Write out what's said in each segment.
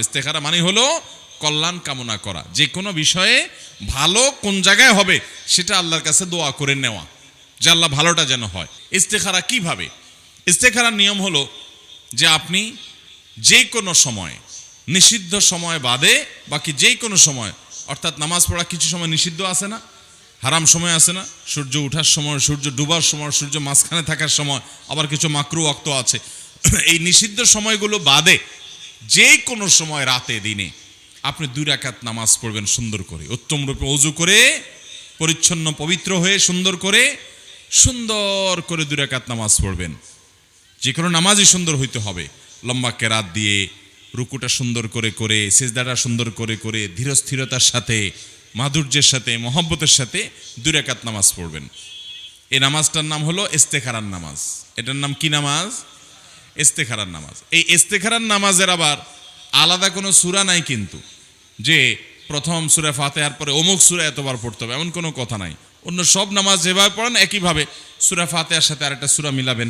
ইস্তেখারা মানে হলো কল্যাণ কামনা করা, যে কোনো বিষয়ে ভালো কোন জায়গায় হবে সেটা আল্লাহর কাছে দোয়া করে নেওয়া, যে আল্লাহ ভালোটা যেন হয়। ইস্তেখারা কিভাবে? ইস্তেখারার নিয়ম হলো যে আপনি যে কোনো সময়, নিষিদ্ধ সময় বাদে বাকি যে কোনো সময়, অর্থাৎ নামাজ পড়া কিছু সময় নিষিদ্ধ আছে না, হারাম সময় আছে না, সূর্য ওঠার সময়, সূর্য ডুবার সময়, সূর্য মাঝখানে থাকার সময়, আবার কিছু মাকরু ওয়াক্ত আছে। এই নিষিদ্ধ সময়গুলো বাদে যে কোনো সময় রাতে দিনে আপনি 2 রাকাত নামাজ পড়বেন সুন্দর করে, উত্তম রূপে ওযু করে, পরিচ্ছন্ন পবিত্র হয়ে সুন্দর করে 2 রাকাত নামাজ পড়বেন। যে কোনো নামাজই সুন্দর হইতে হবে, লম্বা কেরাত দিয়ে, রুকুটা সুন্দর করে করে, সিজদাটা সুন্দর করে করে, ধীরস্থিরতার সাথে, মাধুর্যের সাথে, মহব্বতের সাথে 2 রাকাত নামাজ পড়বেন। এই নামাজটার নাম হলো ইস্তেখারার নামাজ। এটার নাম কি নামাজ? ইস্তেখারার নামাজ। এই ইস্তেখারার নামাজের আবার আলাদা কোনো সূরা নাই কিন্তু, যে প্রথম সূরা ফাতিহার পরে অমুক সূরা এতবার পড়তে হবে, এমন কোনো কথা নাই। অন্য সব নামাজ যেভাবে পড়েন একইভাবে সূরা ফাতিহার সাথে আরেকটা সূরা মিলাবেন,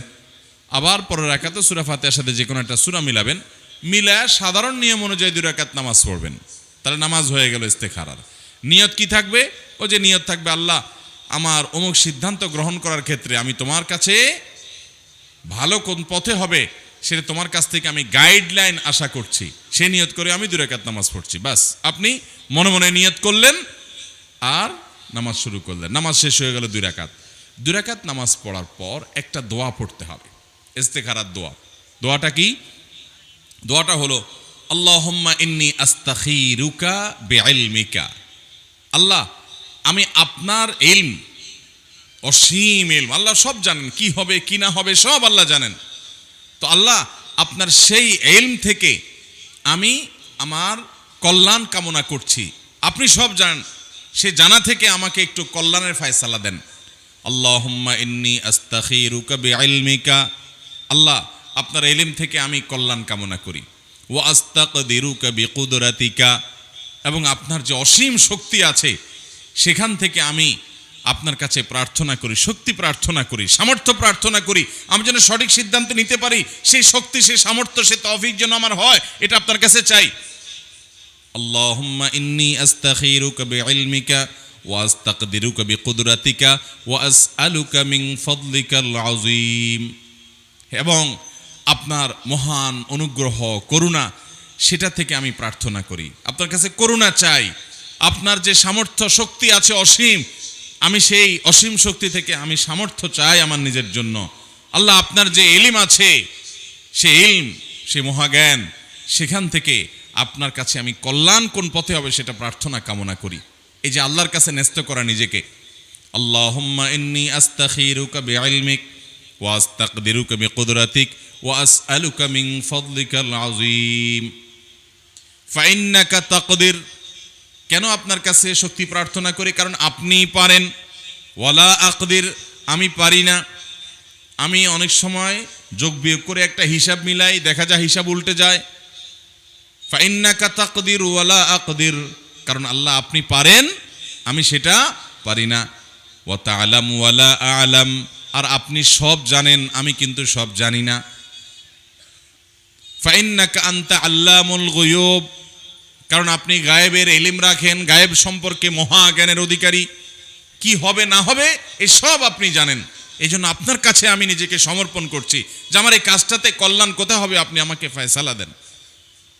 আবার পরের রাকাতে সূরা ফাতিহার সাথে যে কোনো একটা সূরা মিলাবেন, মিলায় সাধারণ নিয়ম অনুযায়ী 2 রাকাত নামাজ পড়বেন। তাহলে নামাজ হয়ে গেল ইস্তেখারার। নিয়ত কি থাকবে? ও যে নিয়ত থাকবে, আল্লাহ আমার অমুক সিদ্ধান্ত গ্রহণ করার ক্ষেত্রে আমি তোমার কাছে ভালো কোন পথে হবে সেটা তোমার কাছ থেকে আমি গাইডলাইন আশা করছি, সে নিয়ত করে আমি 2 রাকাত নামাজ পড়ছি। বাস, আপনি মনে মনে নিয়ত করলেন আর নামাজ শুরু করলেন, নামাজ শেষ হয়ে গেল 2 রাকাত। 2 রাকাত নামাজ পড়ার পর একটা দোয়া পড়তে হবে, ইস্তেখারার দোয়া। দোয়াটা কি? দোয়াটা হলো আল্লাহুম্মা ইন্নী আস্তাখিরুকা বিইলমিকা। আল্লাহ, আমি আপনার ইলম, অসীম ইলম, আল্লাহ সব জানেন, কি হবে কি না হবে সব আল্লাহ জানেন। তো আল্লাহ, আপনার সেই ইলম থেকে আমি আমার কল্যাণ কামনা করছি, আপনি সব জানেন, সে জানা থেকে আমাকে একটু কল্যাণের ফয়সালা দেন। আল্লাহুম্মা ইন্নী আস্তাখিরুকা বিইলমিকা, আল্লাহ আপনার ইলম থেকে আমি কল্যাণ কামনা করি। ওয়া আস্তাকদিরুকা বিকুদরাতিকা, এবং আপনার যে অসীম শক্তি আছে সেখান থেকে আমি আপনার কাছে প্রার্থনা করি, শক্তি প্রার্থনা করি, সামর্থ্য প্রার্থনা করি, আমি যেন সঠিক সিদ্ধান্ত নিতে পারি, সেই শক্তি, সেই সামর্থ্য, সেই তৌফিক যেন আমার হয়, এটা আপনার কাছে চাই। আল্লাহুম্মা ইন্নী আস্তাখিরুকা বিইলমিকা ওয়া আস্তাকদিরুকা বিকুদরাতিকা ওয়া আসআলুকা মিন ফাদলিকাল আযীম, এবং আপনার মহান অনুগ্রহ, করুণা, সেটা থেকে আমি প্রার্থনা করি, আপনার কাছে করুণা চাই। আপনার যে সামর্থ্য শক্তি আছে অসীম, আমি সেই অসীম শক্তি থেকে আমি সামর্থ্য চাই আমার নিজের জন্য। আল্লাহ, আপনার যে ইলম আছে, সে ইলম, সে মহাজ্ঞান, সেখান থেকে আপনার কাছে আমি কল্যাণ কোন পথে হবে সেটা প্রার্থনা কামনা করি। এই যে আল্লাহর কাছে ন্যস্ত করা নিজেকে। আল্লাহুম্মা ইন্নী আস্তাখিরুকা বিইলমিক ওয়া আস্তাকদিরুকা বিকুদরাতিক ওয়া আসআলুকা মিন ফাদলিকাল আযীম ফাইন্নাকা তাকদির। কেন আপনার কাছে শক্তি প্রার্থনা করি? কারণ আপনি পারেন। ওয়ালা আকদির, আমি পারি না। আমি অনেক সময় যোগ বিয়োগ করে একটা হিসাব মিলাই, দেখা যায় হিসাব উল্টে যায়। ফাইন্নাকা তাকদির ওয়ালা আকদির, কারণ আল্লাহ আপনি পারেন, আমি সেটা পারি না। ওয়া তা'লামু ওয়ালা আ'লাম, আর আপনি সব জানেন, আমি কিন্তু সব জানি না। ফাইন্নাকা আনতা আল্লামুল গুয়ুব, কারণ আপনি গায়েবের ইলম রাখেন, গায়েব সম্পর্কে মহাজ্ঞানের অধিকারী, কি হবে না হবে এই সব আপনি জানেন। এই জন্য আপনার কাছে আমি নিজেকে সমর্পণ করছি যে আমার এই কাজটাতে কল্যাণ কোথায় হবে আপনি আমাকে ফয়সালা দেন।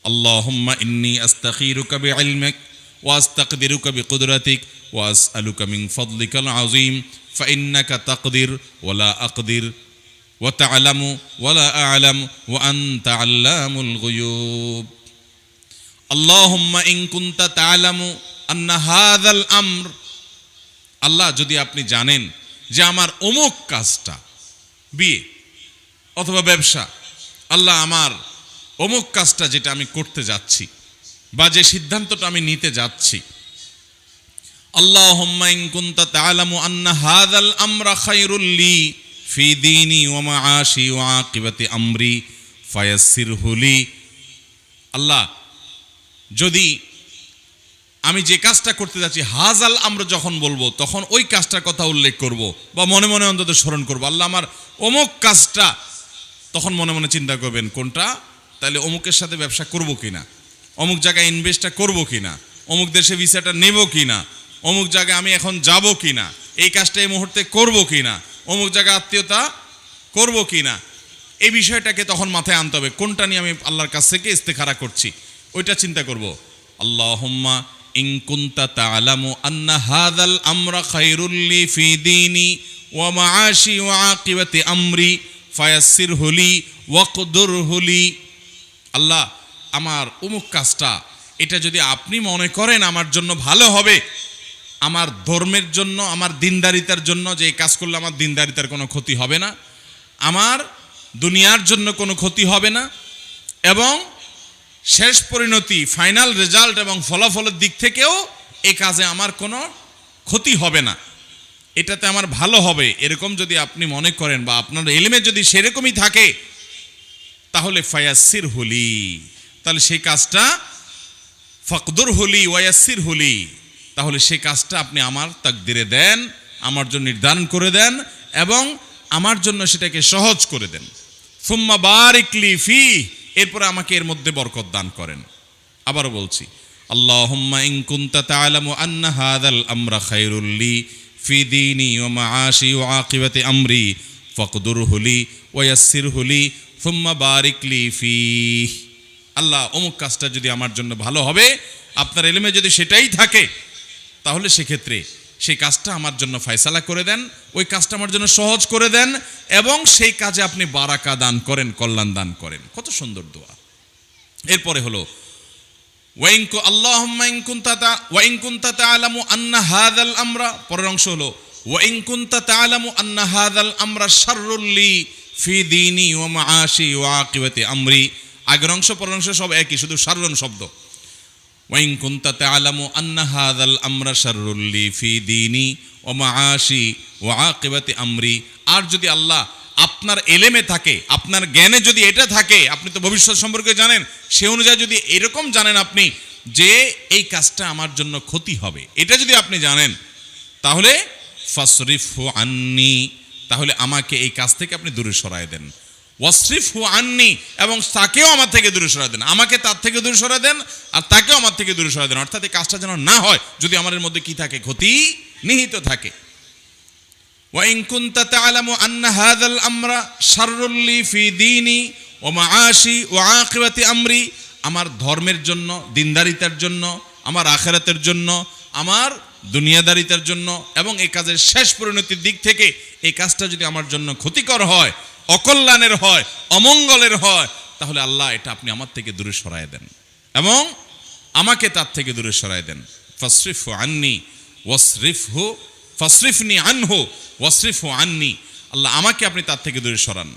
আল্লাহুম্মা ইন্নী আস্তাখিরুকা বিইলমিক ওয়া আস্তাকদিরুকা বিকুদরাতিক ওয়া আসআলুকা মিন ফাদলিকাল আযীম ফাইন্নাকা তাকদির ওয়ালা আকদির ওয়া তা'লামু ওয়ালা আ'লাম ওয়া আনতা আল্লামুল গুয়ুব। আল্লাহুম্মা ইন কুনতা তা'লামু আন্না হাযাল আমর, আল্লাহ যদি আপনি জানেন যে আমার অমুক কাজটা, বিয়ে অথবা ব্যবসা, আল্লাহ আমার অমুক কাজটা যেটা আমি করতে যাচ্ছি বা যে সিদ্ধান্তটা আমি নিতে যাচ্ছি, আল্লাহুম্মা ইন কুনতা তা'লামু আন্না হাযাল আমরা খায়রুল লি ফি দীনি ওয়া মাআশি ওয়া আকিবাতি আমরি ফায়াসসিরহু লি। আল্লাহ, যদি আমি যে কাজটা করতে যাচ্ছি, হাজাল আমরা যখন বলবো তখন ওই কাজটার কথা উল্লেখ করব বা মনে মনে অন্তত স্মরণ করবো, আল্লাহ আমার অমুক কাজটা, তখন মনে মনে চিন্তা করবেন কোনটা, তাহলে অমুকের সাথে ব্যবসা করব কিনা, অমুক জায়গায় ইনভেস্টটা করব কিনা, অমুক দেশে ভিসাটা নেব কিনা, অমুক জায়গায় আমি এখন যাব কিনা, এই কাজটা এই মুহূর্তে করব কিনা, অমুক জায়গায় আত্মীয়তা করব কিনা, এই বিষয়টাকে তখন মাথায় আনতে হবে। কোনটা নিয়ে আমি আল্লাহর কাছ থেকে ইস্তেখারা করছি ওইটা চিন্তা করব। আল্লাহুম্মা ইন কুনতা তা'লামু আন্না হাযাল আমরা খায়রুল লি ফি দীনি ওয়া মাআশি ওয়া আকিবাতি আমরি ফায়াসসিরহু লি ওয়াকদুরহু লি। আল্লাহ, আমার অমুক কাজটা এটা যদি আপনি মনে করেন আমার জন্য ভালো হবে, আমার ধর্মের জন্য, আমার দিনদারিতার জন্য, যে এই কাজ করলে আমার দিনদারিতার কোনো ক্ষতি হবে না, আমার দুনিয়ার জন্য কোনো ক্ষতি হবে না, এবং শেষ পরিণতি ফাইনাল রেজাল্ট এবং ফলাফলের দিক থেকেও এই কাজে আমার কোনো ক্ষতি হবে না, এটাতে আমার ভালো হবে, এরকম যদি আপনি মনে করেন বা আপনার ইলমে যদি সেরকমই থাকে, তাহলে ফায়াসসিরহু লি, তাহলে সেই কাজটা ফাকদুরহু লি ওয়ায়াসসিরহু লি, তাহলে সেই কাজটা আপনি আমার তাকদিরে দেন, আমার জন্য নির্ধারণ করে দেন এবং আমার জন্য সেটাকে সহজ করে দেন। সুম্মা বারিক লি ফি, এরপরে আমাকে এর মধ্যে বরকত দান করেন। আবারও বলছি, আল্লাহুম্মা ইন কুনতা তা'লামু আন্না হাযাল আমরা খায়রুল লি ফি দীনি ওয়া মাআশি ওয়া আকিবাতি আমরি ফাকদুরহু লি ওয়ায়াসসিরহু লি সুম্মা বারিক লি ফি। আল্লাহ, অমুক কাজটা যদি আমার জন্য ভালো হবে, আপনার ইলমে যদি সেটাই থাকে, তাহলে সেক্ষেত্রে সেই কাজটা আমার জন্য ফয়সালা করে দেন, ওই কাজটা আমার জন্য সহজ করে দেন এবং সেই কাজে আপনি বারাকা দান করেন, কল্যাণ দান করেন। কত সুন্দর দোয়া। এরপরে হলো আল্লাহুম্মা ইন কুনতা তা'লামু আন্না হাযাল আমরা, পরের অংশ হলো ওয়া ইন কুনতা তা'লামু আন্না হাযাল আমরা শাররুল লি ফি দীনি ওয়া মাআশি ওয়া আকিবাতি আমরি। আগের অংশ পরের অংশ সব একই, শুধু শাররুন শব্দ। ওয়া ইন কুনতা তা'লামু আন্না হাযাল আমরা শাররুল লি ফি দীনি ওয়া মাআশি ওয়া আকিবাতি আমরি। আর যদি আল্লাহ আপনার এলেমে থাকে, আপনার জ্ঞানে যদি এটা থাকে, আপনি তো ভবিষ্যৎ সম্পর্কে জানেন, সে অনুযায়ী যদি এরকম জানেন আপনি যে এই কাজটা আমার জন্য ক্ষতি হবে, এটা যদি আপনি জানেন, তাহলে ফাসরিফহু আন্নি, তাহলে আমাকে এই কাজ থেকে আপনি দূরে সরায় দেন। ওয়াসরিফহু আন্নি, এবং তাকেও আমার থেকে দূরে সরায় দেন, আমাকে তার থেকে দূরে সরায় দেন আর তাকেও আমার থেকে দূরে সরায় দেন। অর্থাৎ এই কাজটা যেন না হয় যদি আমাদের মধ্যে কি থাকে, ক্ষতি নিহিত থাকে। ওয়া ইন কুনতা তা'লামু আন্না হাযাল আমরা শাররুল লি ফি দীনি ওয়া মাআশি ওয়া আকিবাতি আমরি, আমার ধর্মের জন্য, দিনদারিতার জন্য, আমার আখিরাতের জন্য, আমার দুনিয়াদারিতার জন্য এবং এই কাজের শেষ পরিণতির দিক থেকে এই কাজটা যদি আমার জন্য ক্ষতিকর হয়, অকল্যাণের হয়, অমঙ্গলের হয়, তাহলে আল্লাহ এটা আপনি আমার থেকে দূরে সরায় দেন এবং আমাকে তার থেকে দূরে সরায় দেন। ফাসরিফহু আন্নি ওয়াসরিফহু ফাসরিফনি আনহু ওয়াসরিফহু আন্নি, আল্লাহ আমাকে আপনি তার থেকে দূরে সরান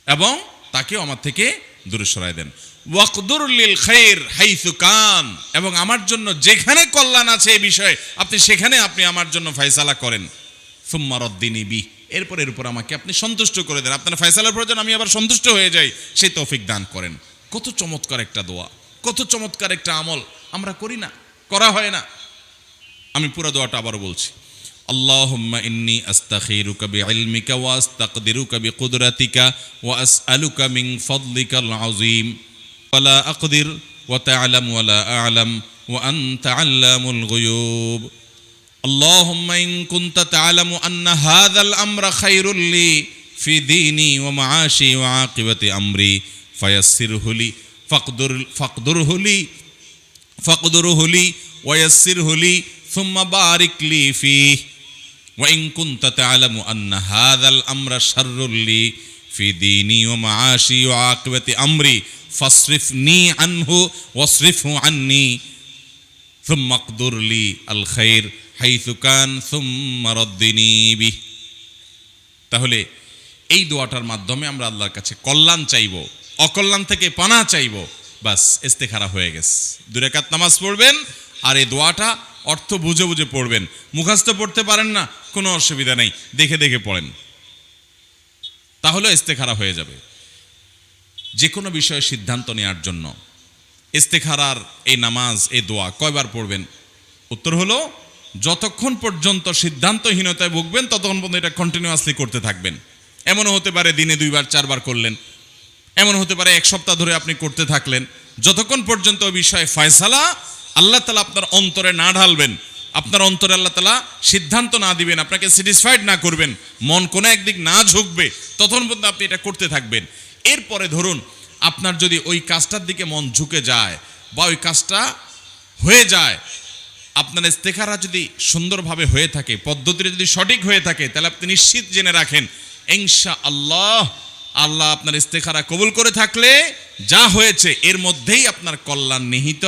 এবং তাকেও আমার থেকে দূরে সরায় দেন। ওয়াকদুর লিল খায়র হাইসু কান, এবং আমার জন্য যেখানে কল্যাণ আছে এই বিষয়ে আপনি সেখানে আপনি আমার জন্য ফয়সালা করেন। সুম্মা রদ্দিনি বি, এর উপর আমাকে আপনি সন্তুষ্ট করে দেন, আপনার ফয়সালার প্রয়োজন আমি আবার সন্তুষ্ট হয়ে যাই, সেই তৌফিক দান করেন। কত চমৎকার একটা দোয়া, কত চমৎকার একটা আমল, আমরা করি না, করা হয় না। আমি পুরো দোয়াটা আবার বলছি। আল্লাহুম্মা ইন্নী আস্তাখিরুকা বিইলমিকা ওয়া আস্তাকদিরুকা বিকুদরাতিকা ওয়া আসআলুকা মিন ফাদলিকাল আযীম ওয়া লা আকদির ওয়া তা'লামু ওয়া লা আ'লাম ওয়া আনতা আল্লামুল গুয়ুব। আল্লাহুম্মা ইন কুনতা তা'লামু আন্না হাযাল আমরা খায়রুল লি ফি দীনি ওয়া মাআশি ওয়া আকিবাতি আমরি ফায়াসসিরহু লি ফাকদুরহু লি ওয়া ইয়াসসিরহু লি সুম্মা বারিক লি ফিহি। ওয়া ইন কুনতা তা'লামু আন্না হাযাল আমরা শাররুল লি ফি দীনি ওয়া মাআশি ওয়া আকিবাতি আমরি ফাসরিফনি আনহু ওয়াসরিফহু আন্নি সুম্মা আকদুর লি আল খায়র হাইসু কান সুম্মা রদ্দিনি বিহি। তাহলে এই দোয়াটার মাধ্যমে আমরা আল্লাহর কাছে কল্যাণ চাইব, অকল্যাণ থেকে পানাহ চাইব, বাস ইস্তেখারা হয়ে গেছে। 2 রাকাত নামাজ পড়বেন আর এই দোয়াটা অর্থ বুঝে বুঝে পড়বেন। মুখস্থ পড়তে পারেন না, কোনো অসুবিধা নেই, দেখে দেখে পড়েন, তাহলে ইস্তেখারা হয়ে যাবে। যে কোনো বিষয়ে সিদ্ধান্ত নেওয়ার জন্য ইস্তেখারার এই নামাজ, এই দোয়া কয়বার পড়বেন? উত্তর হলো যতক্ষণ পর্যন্ত সিদ্ধান্তহীনতায় ভুগবেন ততক্ষণ পর্যন্ত এটা কন্টিনিউয়াসলি করতে থাকবেন। এমনও হতে পারে দিনে 2 বার 4 বার করলেন, এমন হতে পারে 1 সপ্তাহ ধরে আপনি করতে থাকলেন, যতক্ষণ পর্যন্ত ওই বিষয়ে ফয়সালা আল্লাহ তাআলা আপনার অন্তরে না ঢালবেন, আপনার অন্তরে আল্লাহ তাআলা সিদ্ধান্ত না দিবেন, আপনাকে স্যাটিসফাইড না করবেন, মন কোনো একদিক না ঝুঁকবে, ততক্ষণ পর্যন্ত আপনি এটা করতে থাকবেন। এরপরে ধরুন আপনার যদি ওই কাজটার দিকে মন ঝুঁকে যায় বা ওই কাজটা হয়ে যায়, আপনার ইস্তেখারা যদি সুন্দরভাবে হয়ে থাকে, পদ্ধতিটা যদি সঠিক হয়ে থাকে, তাহলে আপনি নিশ্চিত জেনে রাখেন ইনশাআল্লাহ আল্লাহ আপনার ইস্তেখারা কবুল করে থাকলে যা হয়েছে এর মধ্যেই আপনার কল্যাণ নিহিত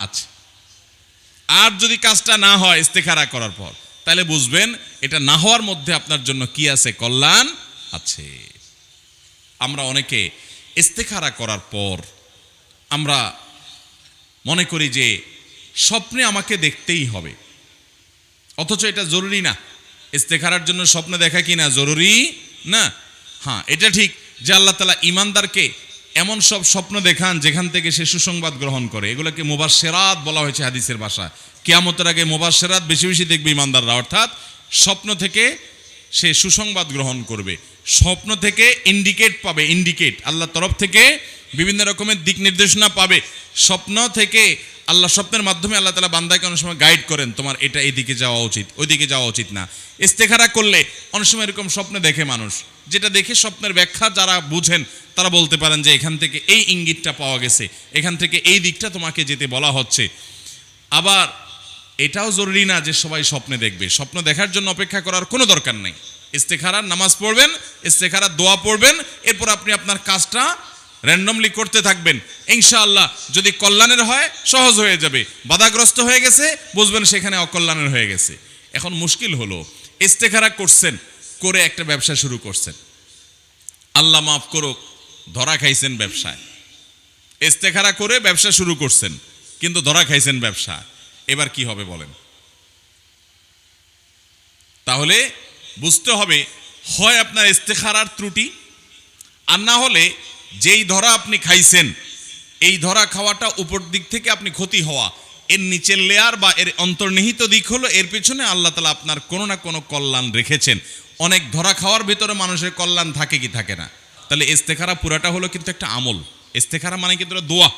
আছে। আর যদি কাজটা না হয় ইস্তেখারা করার পর, তাহলে বুঝবেন এটা না হওয়ার মধ্যে আপনার জন্য কি আছে, কল্যাণ আছে। আমরা অনেকে ইস্তেখারা করার পর আমরা মনে করি যে স্বপ্নে আমাকে দেখতেই হবে, অথচ এটা জরুরি না। ইস্তেখারার জন্য স্বপ্ন দেখা কি না জরুরি না? হ্যাঁ, এটা ঠিক যে আল্লাহ তাআলা ঈমানদারকে এমন সব স্বপ্ন দেখান যেখান থেকে সে সুসংবাদ গ্রহণ করে। এগুলোকে মুবাশশিরাত বলা হয়েছে হাদিসের ভাষায়। কিয়ামতের আগে মুবাশশিরাত বেশি বেশি দেখবে ঈমানদাররা, অর্থাৎ স্বপ্ন থেকে সে সুসংবাদ গ্রহণ করবে, স্বপ্ন থেকে ইন্ডিকেট পাবে, ইন্ডিকেট আল্লাহর তরফ থেকে বিভিন্ন রকমের দিক নির্দেশনা পাবে। স্বপ্ন থেকে আল্লাহ স্বপ্নের মাধ্যমে আল্লাহ তাআলা বান্দাকে অনেক সময় গাইড করেন, তোমার এটা এইদিকে যাওয়া উচিত, ওইদিকে যাওয়া উচিত না। ইস্তেখারা করলে অনেক সময় এরকম স্বপ্ন দেখে মানুষ, যেটা দেখে স্বপ্নের ব্যাখ্যা যারা বুঝেন তারা বলতে পারেন যে এখান থেকে এই ইঙ্গিতটা পাওয়া গেছে, এখান থেকে এই দিকটা তোমাকে যেতে বলা হচ্ছে। আবার এটাও জরুরি না যে সবাই স্বপ্নে দেখবে, স্বপ্ন দেখার জন্য অপেক্ষা করার কোনো দরকার নেই। ইস্তেখারার নামাজ পড়বেন, ইস্তেখারার দোয়া পড়বেন, এরপর আপনি আপনার কাজটা র্যান্ডমলি করতে থাকবেন। ইনশাআল্লাহ যদি কল্যাণের হয় সহজ হয়ে যাবে, বাধাগ্রস্ত হয়ে গেছে বুঝবেন সেখানে অকল্যাণের হয়ে গেছে। এখন মুশকিল হলো ইস্তেখারা করছেন, করে একটা ব্যবসা শুরু করছেন, আল্লাহ মাফ করুক ধরা খাইছেন ব্যবসায়। ইস্তেখারা করে ব্যবসা শুরু করছেন কিন্তু ধরা খাইছেন ব্যবসা, এবার কি হবে বলেন? তাহলে বুঝতে হবে হয় আপনার ইস্তেখারার ত্রুটি, আর না হলে যেই ধরা আপনি খাইছেন এই ধরা খাওয়াটা উপর দিক থেকে আপনি ক্ষতি হওয়া, এর নিচের লেয়ার বা এর অন্তর্নিহিত দিক হলো এর পিছনে আল্লাহ তাআলা আপনার কোনো না কোনো কল্যাণ রেখেছেন। অনেক ধরা খাওয়ার ভিতরে মানুষের কল্যাণ থাকে কি থাকে না? তাহলে ইস্তেখারা পুরাটা হলো কিন্তু একটা আমল। ইস্তেখারা মানে কিন্তু দোয়া,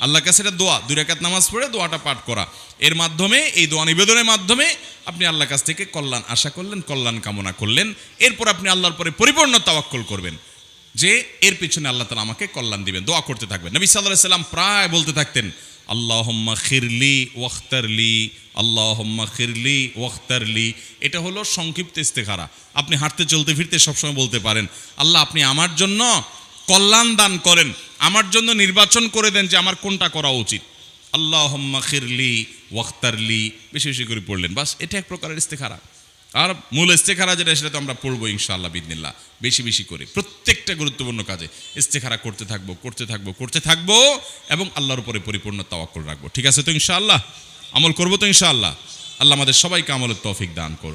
আল্লাহর কাছে এটা দোয়া, 2 রাকাত নামাজ পড়ে দোয়াটা পাঠ করা, এর মাধ্যমে এই দোয়া নিবেদনের মাধ্যমে আপনি আল্লাহর কাছ থেকে কল্যাণ আশা করলেন, কল্যাণ কামনা করলেন। এরপর আপনি আল্লাহর পরে পরিপূর্ণ তাওয়াক্কুল করবেন যে এর পিছনে আল্লাহ তাআলা আমাকে কল্যাণ দিবেন, দোয়া করতে থাকবেন। নবী সাল্লাল্লাহু আলাইহি সাল্লাম প্রায় বলতে থাকতেন আল্লাহুম্মা খিরলি ওয়াখতারলি, আল্লাহুম্মা খিরলি ওয়াখতারলি। এটা হলো সংক্ষিপ্ত ইস্তেখারা। আপনি হাঁটতে চলতে ফিরতে সবসময় বলতে পারেন আল্লাহ আপনি আমার জন্য কল্যাণ দান করেন, আমার জন্য নির্বাচন করে দেন যে আমার কোনটা করা উচিত। আল্লাহুম্মা খিরলি ওয়াখতারলি বেশি বেশি করে পড়লেন, বাস এটা এক প্রকারের ইস্তেখারা। আর মূল ইস্তেখারা যেটা সেটা তো আমরা পড়বো ইনশাআল্লাহ বিইذনিল্লাহ, বেশি বেশি করে প্রত্যেকটা গুরুত্বপূর্ণ কাজে ইস্তেখারা করতে থাকবো, করতে থাকবো, করতে থাকবো এবং আল্লাহর উপরে পরিপূর্ণ তাওয়াক্কুল রাখবো। ঠিক আছে তো ইনশাআল্লাহ? আমল করবো তো ইনশাআল্লাহ? আল্লাহ আমাদের সবাইকে আমলের তৌফিক দান করুন।